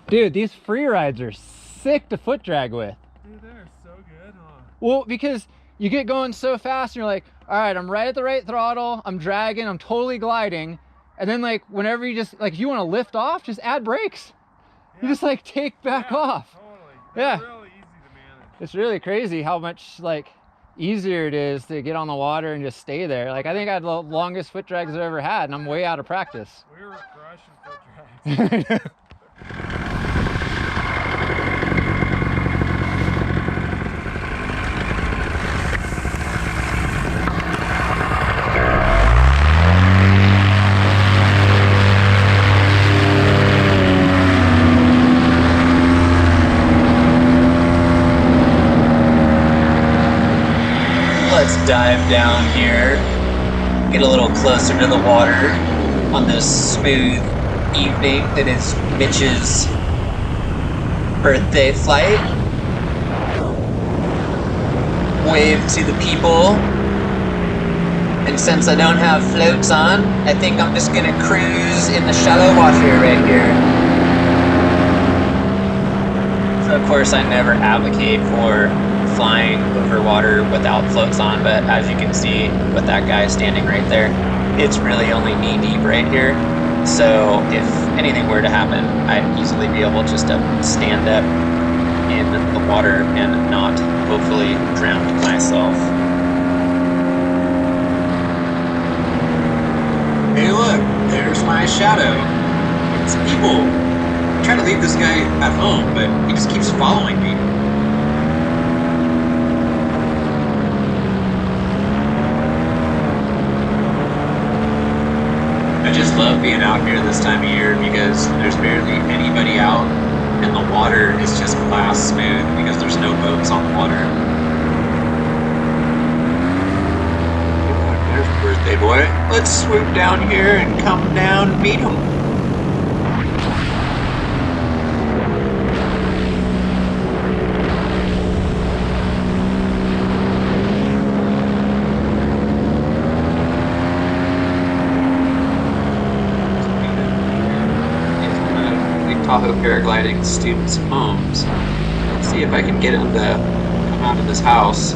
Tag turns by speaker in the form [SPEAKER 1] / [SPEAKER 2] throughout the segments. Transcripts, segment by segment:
[SPEAKER 1] Dude, these free rides are sick to foot drag with.
[SPEAKER 2] Dude, they're so good, huh?
[SPEAKER 1] Well, because you get going so fast and you're like, all right, I'm right at the right throttle, I'm dragging, I'm totally gliding. And then like whenever you just like if you want to lift off, just add brakes.
[SPEAKER 2] Yeah.
[SPEAKER 1] You just like take back off.
[SPEAKER 2] Totally.
[SPEAKER 1] Yeah.
[SPEAKER 2] They're really easy to manage.
[SPEAKER 1] It's really crazy how much like easier it is to get on the water and just stay there. Like I think I had the longest foot drags I've ever had, and I'm way out of practice.
[SPEAKER 2] We were crushing foot drags.
[SPEAKER 3] Let's dive down here, get a little closer to the water on this smooth evening that is Mitch's birthday flight. Wave to the people. And since I don't have floats on, I think I'm just gonna cruise in the shallow water right here. So of course I never advocate for flying over water without floats on, but as you can see with that guy standing right there, it's really only knee deep right here. So if anything were to happen, I'd easily be able just to stand up in the water and not hopefully drown myself. Hey look, there's my shadow. It's people. I'm trying to leave this guy at home, but he just keeps following me. I just love being out here this time of year because there's barely anybody out and the water is just glass smooth because there's no boats on the water. There's a birthday boy. Let's swoop down here and come down and meet him. Tahoe Paragliding students' homes. Let's see if I can get him to come out of this house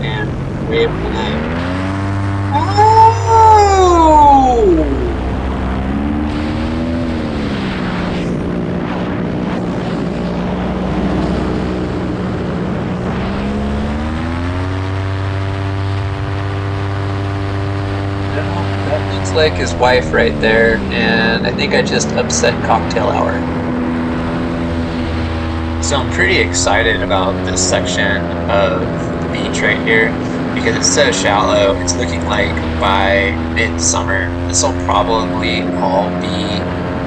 [SPEAKER 3] and wave to them. Oh! That looks like his wife right there, and I think I just upset cocktail hour. So I'm pretty excited about this section of the beach right here because it's so shallow. It's looking like by midsummer this will probably all be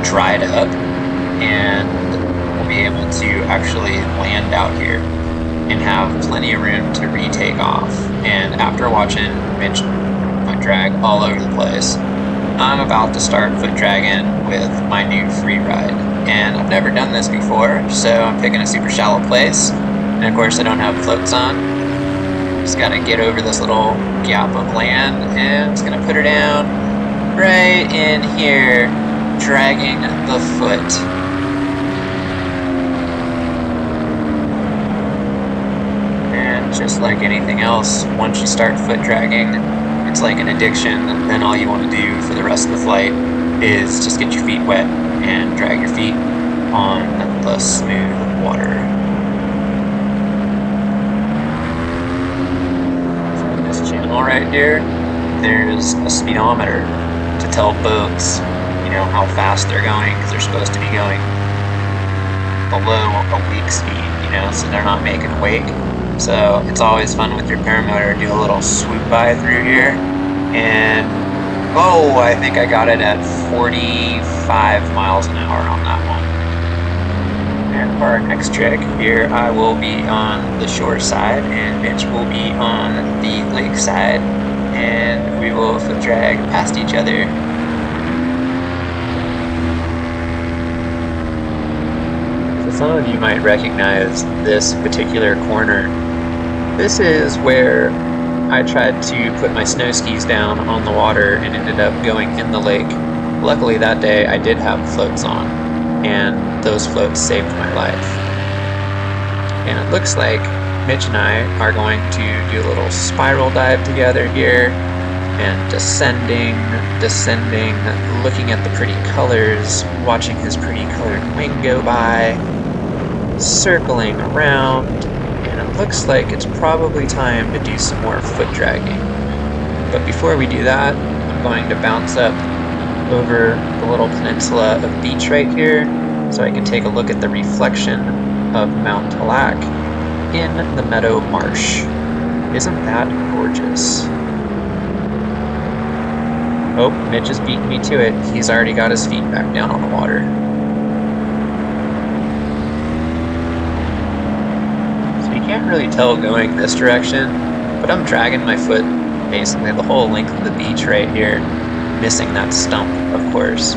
[SPEAKER 3] dried up and we'll be able to actually land out here and have plenty of room to retake off. And after watching Mitch foot drag all over the place, I'm about to start foot dragging with my new Freeride. And I've never done this before, so I'm picking a super shallow place. And of course I don't have floats on. Just gotta get over this little gap of land and just gonna put her down right in here, dragging the foot. And just like anything else, once you start foot dragging, it's like an addiction. Then all you want to do for the rest of the flight is just get your feet wet and drag your feet on the smooth water. So this channel right here, there's a speedometer to tell boats, how fast they're going, because they're supposed to be going below a wake speed, so they're not making a wake. So it's always fun with your paramotor to do a little swoop by through here, and oh, I think I got it at 45 miles an hour on that one. And for our next trick here, I will be on the shore side and Mitch will be on the lake side, and we will foot drag past each other. So some of you might recognize this particular corner. This is where I tried to put my snow skis down on the water and ended up going in the lake. Luckily that day I did have floats on, and those floats saved my life. And it looks like Mitch and I are going to do a little spiral dive together here, and descending, looking at the pretty colors, watching his pretty colored wing go by, circling around, and it looks like it's probably time to do some more foot dragging. But before we do that, I'm going to bounce up over the little peninsula of beach right here so I can take a look at the reflection of Mount Tallac in the meadow marsh. Isn't that gorgeous? Oh, Mitch is beating me to it. He's already got his feet back down on the water. So you can't really tell going this direction, but I'm dragging my foot basically the whole length of the beach right here, missing that stump, of course.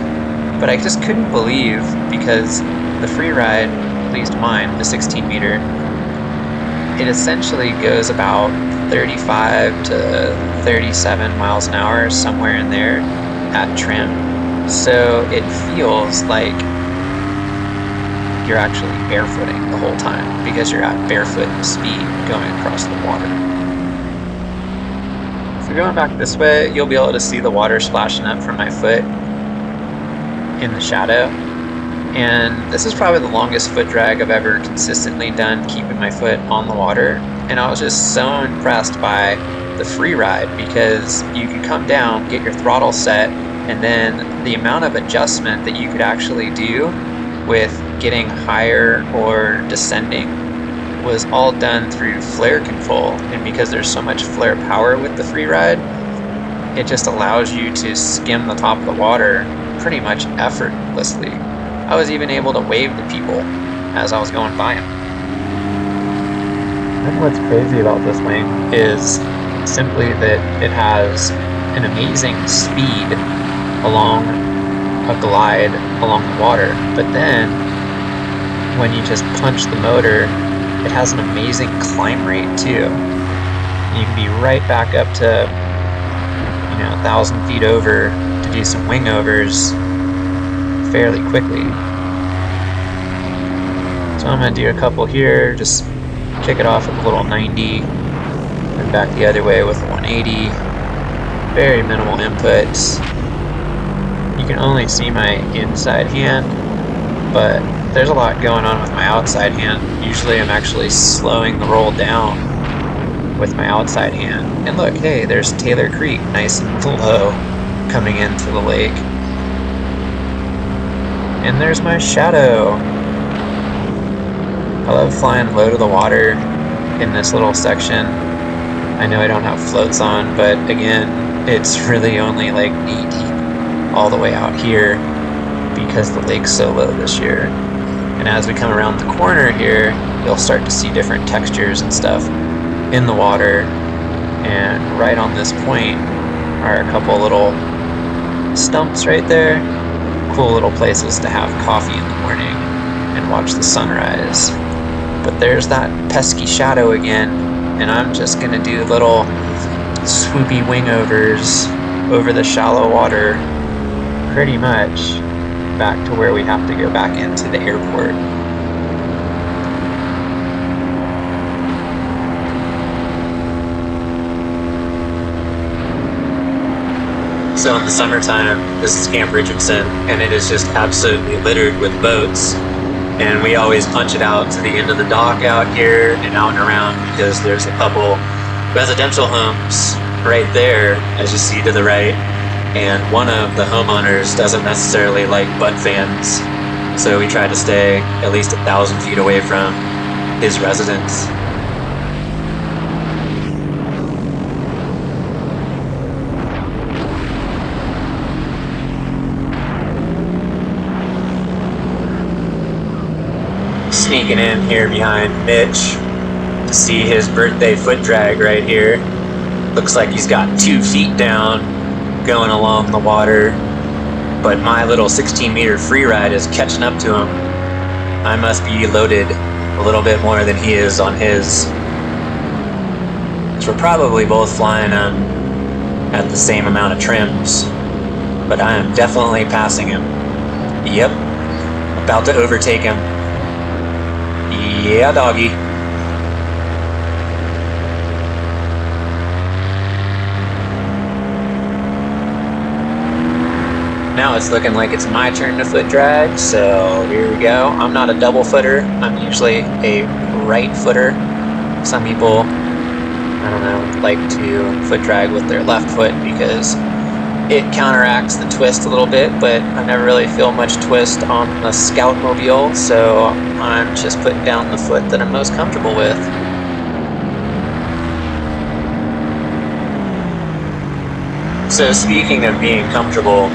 [SPEAKER 3] But I just couldn't believe, because the Freeride, at least mine, the 16 meter, it essentially goes about 35 to 37 miles an hour, somewhere in there, at trim. So it feels like you're actually barefooting the whole time, because you're at barefoot speed going across the water. So going back this way, you'll be able to see the water splashing up from my foot in the shadow. And this is probably the longest foot drag I've ever consistently done, keeping my foot on the water. And I was just so impressed by the Freeride, because you could come down, get your throttle set, and then the amount of adjustment that you could actually do with getting higher or descending was all done through flare control. And because there's so much flare power with the Freeride, it just allows you to skim the top of the water pretty much effortlessly. I was even able to wave to people as I was going by them. And what's crazy about this wing is simply that it has an amazing speed along a glide along the water, but then when you just punch the motor, it has an amazing climb rate too. You can be right back up to 1,000 feet over to do some wing overs fairly quickly. So I'm going to do a couple here, just kick it off with a little 90, and back the other way with a 180. Very minimal inputs. You can only see my inside hand, but there's a lot going on with my outside hand. Usually I'm actually slowing the roll down with my outside hand. And look, hey, there's Taylor Creek, nice and low, coming into the lake. And there's my shadow. I love flying low to the water in this little section. I know I don't have floats on, but again, it's really only like knee deep all the way out here because the lake's so low this year. And as we come around the corner here, you'll start to see different textures and stuff in the water. And right on this point are a couple little stumps right there. Cool little places to have coffee in the morning and watch the sunrise. But there's that pesky shadow again, and I'm just gonna do little swoopy wing overs over the shallow water, pretty much back to where we have to go back into the airport. So in the summertime, this is Camp Richardson, and it is just absolutely littered with boats. And we always punch it out to the end of the dock out here and out and around, because there's a couple residential homes right there, as you see to the right. And one of the homeowners doesn't necessarily like butt fans, so we try to stay at least 1,000 feet away from his residence. Sneaking in here behind Mitch to see his birthday foot drag right here. Looks like he's got 2 feet down going along the water, but my little 16-meter Freeride is catching up to him. I must be loaded a little bit more than he is on his. So we're probably both flying at the same amount of trims, but I am definitely passing him. Yep. About to overtake him. Yeah, doggy. Now it's looking like it's my turn to foot drag, so here we go. I'm not a double footer. I'm usually a right footer. Some people, I don't know, like to foot drag with their left foot because it counteracts the twist a little bit, but I never really feel much twist on the Scoutmobile, so I'm just putting down the foot that I'm most comfortable with. So speaking of being comfortable,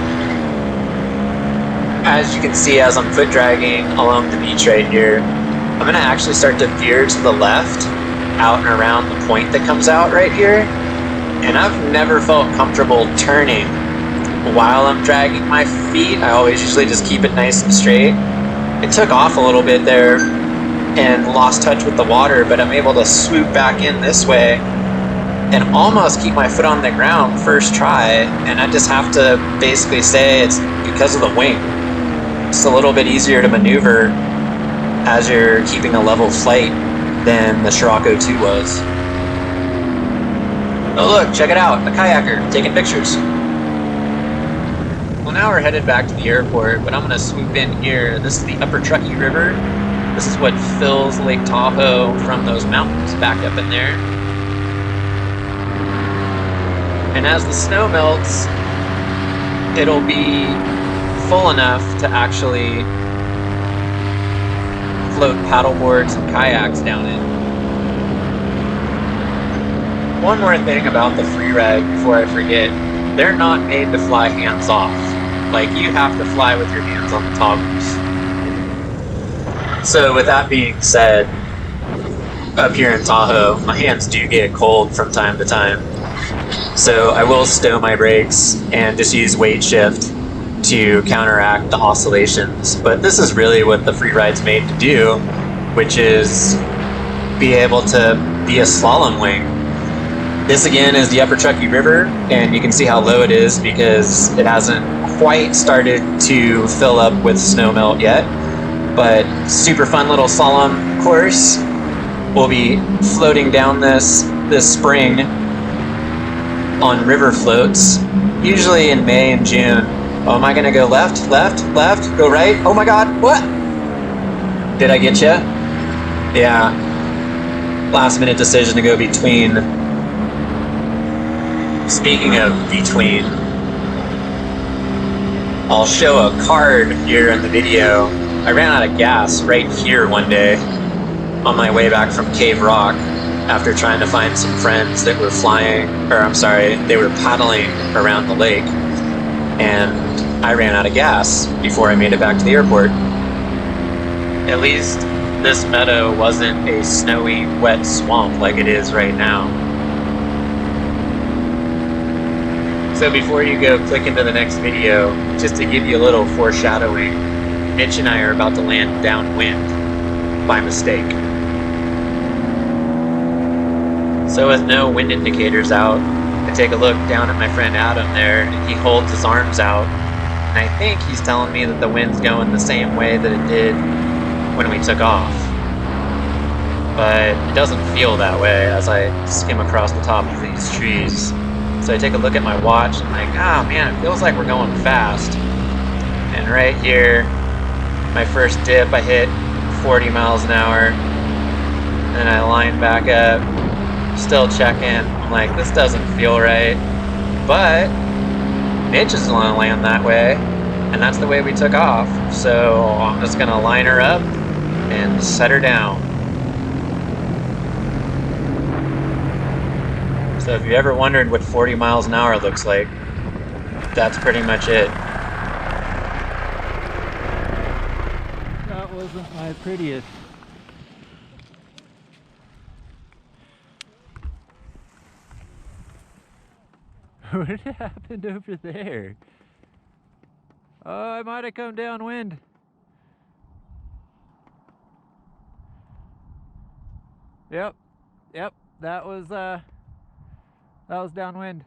[SPEAKER 3] as you can see as I'm foot dragging along the beach right here, I'm going to actually start to veer to the left, out and around the point that comes out right here, and I've never felt comfortable turning while I'm dragging my feet. I always usually just keep it nice and straight. It took off a little bit there and lost touch with the water, but I'm able to swoop back in this way and almost keep my foot on the ground first try, and I just have to basically say it's because of the wing. It's a little bit easier to maneuver as you're keeping a level flight than the Scirocco 2 was. Oh look, check it out, a kayaker taking pictures. Well, now we're headed back to the airport, but I'm going to swoop in here. This is the Upper Truckee River. This is what fills Lake Tahoe from those mountains back up in there. And as the snow melts, it'll be full enough to actually float paddleboards and kayaks down it. One more thing about the Freeride before I forget, they're not made to fly hands off. Like, you have to fly with your hands on the toggles. So with that being said, up here in Tahoe, my hands do get cold from time to time. So I will stow my brakes and just use weight shift to counteract the oscillations. But this is really what the Freeride's made to do, which is be able to be a slalom wing. This again is the Upper Truckee River, and you can see how low it is because it hasn't quite started to fill up with snowmelt yet. But super fun little slalom course. We'll be floating down this spring on river floats, usually in May and June. Oh, am I gonna go left, left, left, go right? Oh my god, what? Did I get you? Yeah. Last minute decision to go between. Speaking of between, I'll show a card here in the video. I ran out of gas right here one day on my way back from Cave Rock after trying to find some friends that were they were paddling around the lake, and I ran out of gas before I made it back to the airport. At least this meadow wasn't a snowy, wet swamp like it is right now. So before you go click into the next video, just to give you a little foreshadowing, Mitch and I are about to land downwind by mistake. So with no wind indicators out, I take a look down at my friend Adam there, and he holds his arms out, and I think he's telling me that the wind's going the same way that it did when we took off. But it doesn't feel that way as I skim across the top of these trees. So I take a look at my watch and I'm like, ah man, it feels like we're going fast. And right here, my first dip, I hit 40 miles an hour, and I line back up, still checking. I'm like, this doesn't feel right. But Mitch is going to land that way, and that's the way we took off. So I'm just going to line her up and set her down. So if you ever wondered what 40 miles an hour looks like, that's pretty much it.
[SPEAKER 1] That wasn't my prettiest. What happened over there? Oh, I might have come downwind. Yep, that was downwind.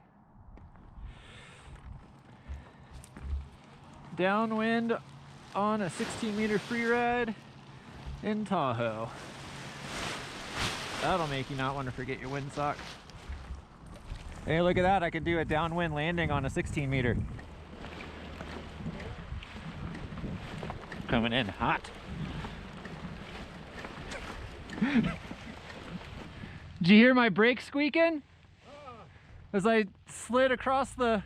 [SPEAKER 1] Downwind on a 16-meter free ride in Tahoe. That'll make you not want to forget your windsock. Hey, look at that. I could do a downwind landing on a 16-meter. Coming in hot. Did you hear my brake squeaking? As I slid across the...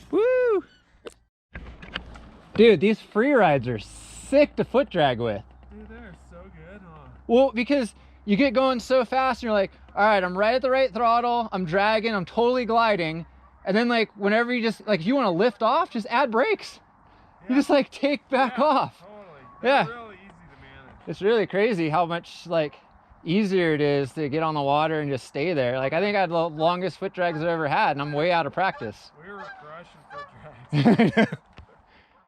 [SPEAKER 1] Woo! Dude, these free rides are sick to foot drag with.
[SPEAKER 2] Dude, they're so good, huh?
[SPEAKER 1] Well, because you get going so fast and you're like, all right, I'm right at the right throttle, I'm dragging, I'm totally gliding. And then like whenever you just, like if you want to lift off, just add brakes. You just like take back off.
[SPEAKER 2] Totally.
[SPEAKER 1] Yeah.
[SPEAKER 2] They're really easy to manage.
[SPEAKER 1] It's really crazy how much like easier it is to get on the water and just stay there. Like I think I had the longest foot drags I've ever had and I'm way out of practice.
[SPEAKER 2] We were crushing foot drags.